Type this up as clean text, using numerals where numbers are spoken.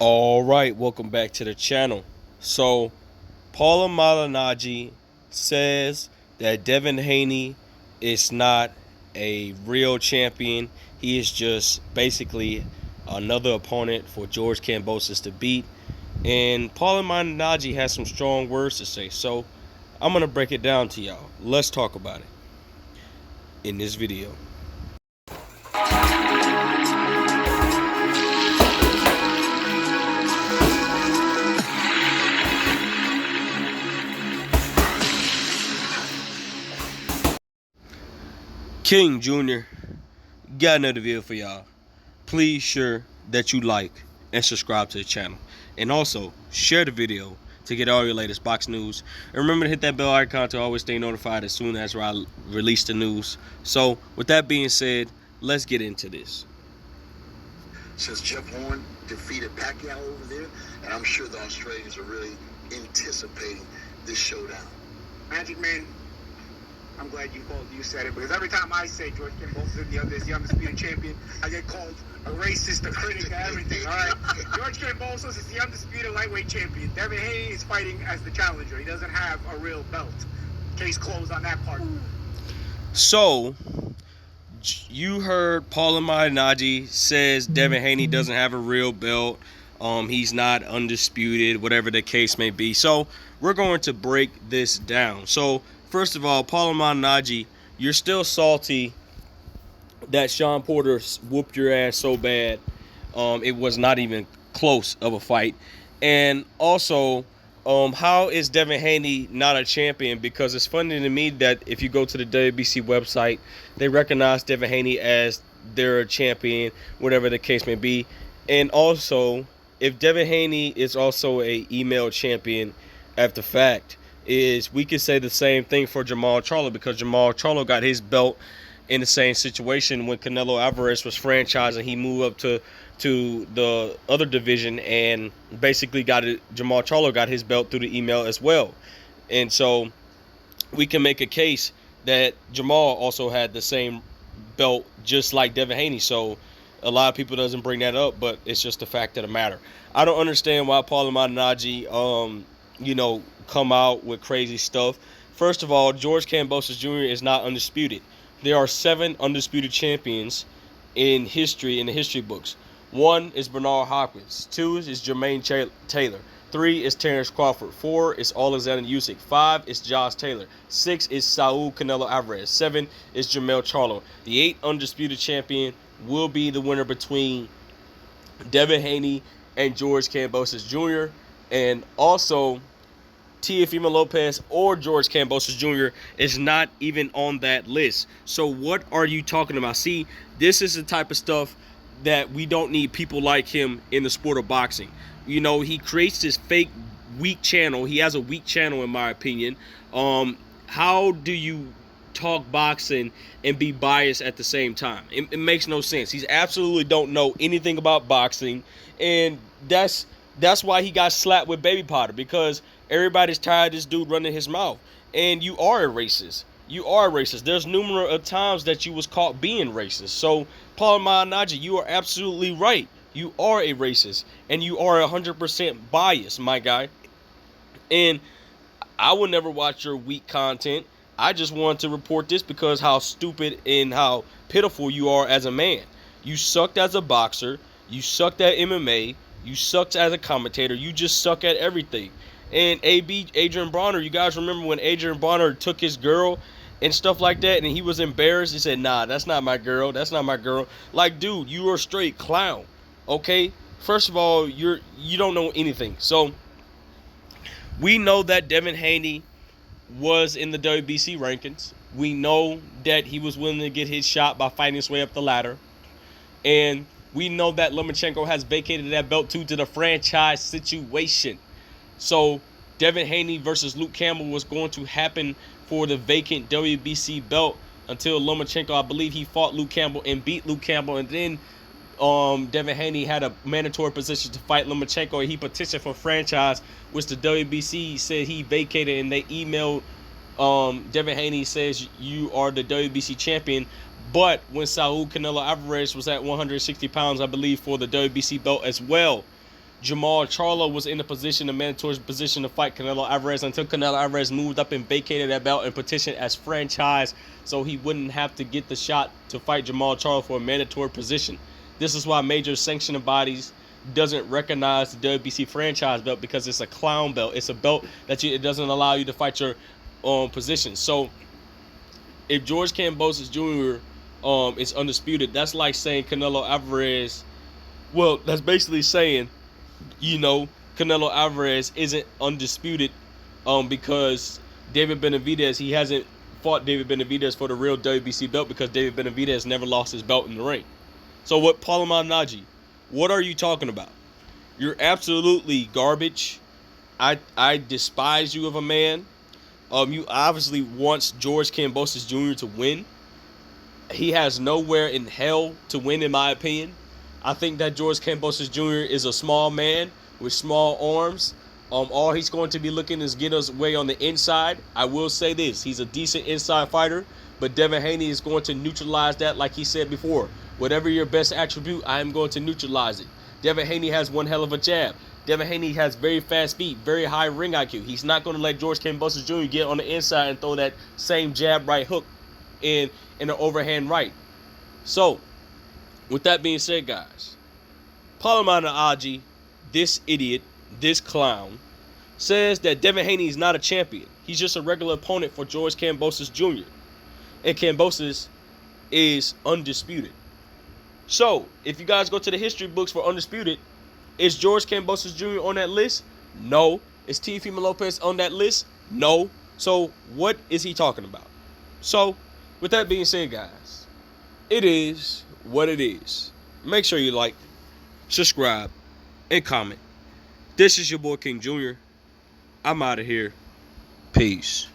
All right, welcome back to the channel. So, Malignaggi says that Devin Haney is not a real champion. He is just basically another opponent for George Kambosos to beat. And Malignaggi has some strong words to say. So, I'm going to break it down to y'all. Let's talk about it in this video. King Jr. got another video for y'all. Please sure that you like and subscribe to the channel. And also, share the video to get all your latest box news. And remember to hit that bell icon to always stay notified as soon as I release the news. So, with that being said, let's get into this. Since Jeff Horn defeated Pacquiao over there, and I'm sure the Australians are really anticipating this showdown. Magic Man, I'm glad you said it, because every time I say George Kambosos is the undisputed champion, I get called a racist, a critic, everything, all right? George Kambosos is the undisputed lightweight champion. Devin Haney is fighting as the challenger. He doesn't have a real belt. Case closed on that part. So, you heard Malignaggi says Devin Haney doesn't have a real belt. He's not undisputed, whatever the case may be. So, we're going to break this down. So, first of all, Malignaggi, you're still salty that Sean Porter whooped your ass so bad. It was not even close of a fight. And also, how is Devin Haney not a champion? Because it's funny to me that if you go to the WBC website, they recognize Devin Haney as their champion, whatever the case may be. And also, if Devin Haney is also a email champion after fact, is we could say the same thing for Jermall Charlo, because Jermall Charlo got his belt in the same situation when Canelo Alvarez was franchised and he moved up to the other division, and basically Jermall Charlo got his belt through the email as well. And so we can make a case that Jermall also had the same belt just like Devin Haney. So a lot of people doesn't bring that up, but it's just the fact of the matter. I don't understand why Malignaggi come out with crazy stuff. First of all, George Kambosos Jr. is not undisputed. There are 7 undisputed champions in history, in the history books. 1 is Bernard Hopkins. 2 is Jermaine Taylor. 3 is Terrence Crawford. 4 is Alexander Usyk. 5 is Josh Taylor. 6 is Saul Canelo Alvarez. 7 is Jermall Charlo. The 8th undisputed champion will be the winner between Devin and George Kambosos Jr. And also, Teofimo Lopez or George Kambosos Jr. is not even on that list. So what are you talking about? See, this is the type of stuff that we don't need people like him in the sport of boxing. You know, he creates this fake weak channel. He has a weak channel, in my opinion. How do you talk boxing and be biased at the same time? It makes no sense. He absolutely don't know anything about boxing, and that's why he got slapped with baby powder, because everybody's tired of this dude running his mouth. And you are a racist. You are a racist. There's numerous of times that you was caught being racist. So, Malignaggi, you are absolutely right. You are a racist, and you are 100% biased, my guy. And I will never watch your weak content. I just wanted to report this because how stupid and how pitiful you are as a man. You sucked as a boxer. You sucked at MMA. You sucked as a commentator. You just suck at everything. And Adrian Bronner, you guys remember when Adrian Bronner took his girl and stuff like that, and he was embarrassed? He said, nah, that's not my girl. That's not my girl. Like, dude, you are a straight clown, okay? First of all, you don't know anything. So, we know that Devin Haney was in the WBC rankings. We know that he was willing to get his shot by fighting his way up the ladder. And we know that Lomachenko has vacated that belt due to the franchise situation. So, Devin Haney versus Luke Campbell was going to happen for the vacant WBC belt until Lomachenko, I believe he fought Luke Campbell and beat Luke Campbell. And then Devin Haney had a mandatory position to fight Lomachenko, and he petitioned for franchise, which the WBC said he vacated, and they emailed Devin Haney says you are the WBC champion. But when Saul Canelo Alvarez was at 160 pounds, I believe, for the WBC belt as well, Jamal Charlo was in the position, the mandatory position to fight Canelo Alvarez until Canelo Alvarez moved up and vacated that belt and petitioned as franchise so he wouldn't have to get the shot to fight Jamal Charlo for a mandatory position. This is why major sanctioning bodies doesn't recognize the WBC franchise belt, because it's a clown belt. It's a belt that it doesn't allow you to fight your position. So if George Kambosos Jr. Is undisputed, that's like saying Canelo Alvarez. Well, that's basically saying, Canelo Alvarez isn't undisputed because David Benavidez, he hasn't fought David Benavidez for the real WBC belt because David Benavidez never lost his belt in the ring. So what, Paulie Malignaggi, what are you talking about? You're absolutely garbage. I despise you of a man. You obviously wants George Kambosos Jr. to win. He has nowhere in hell to win, in my opinion. I think that George Kambosos Jr. is a small man with small arms. All he's going to be looking is get us way on the inside. I will say this. He's a decent inside fighter, but Devin Haney is going to neutralize that like he said before. Whatever your best attribute, I am going to neutralize it. Devin Haney has one hell of a jab. Devin Haney has very fast feet, very high ring IQ. He's not going to let George Kambosos Jr. get on the inside and throw that same jab right hook in an overhand right. So, with that being said, guys, Paulie Malignaggi, this idiot, this clown, says that Devin Haney is not a champion. He's just a regular opponent for George Kambosos Jr. And Kambosos is undisputed. So, if you guys go to the history books for Undisputed, is George Kambosos Jr. on that list? No. Is Teofimo Lopez on that list? No. So, what is he talking about? So, with that being said, guys, it is what it is. Make sure you like, subscribe, and comment. This is your boy King Jr. I'm out of here. Peace.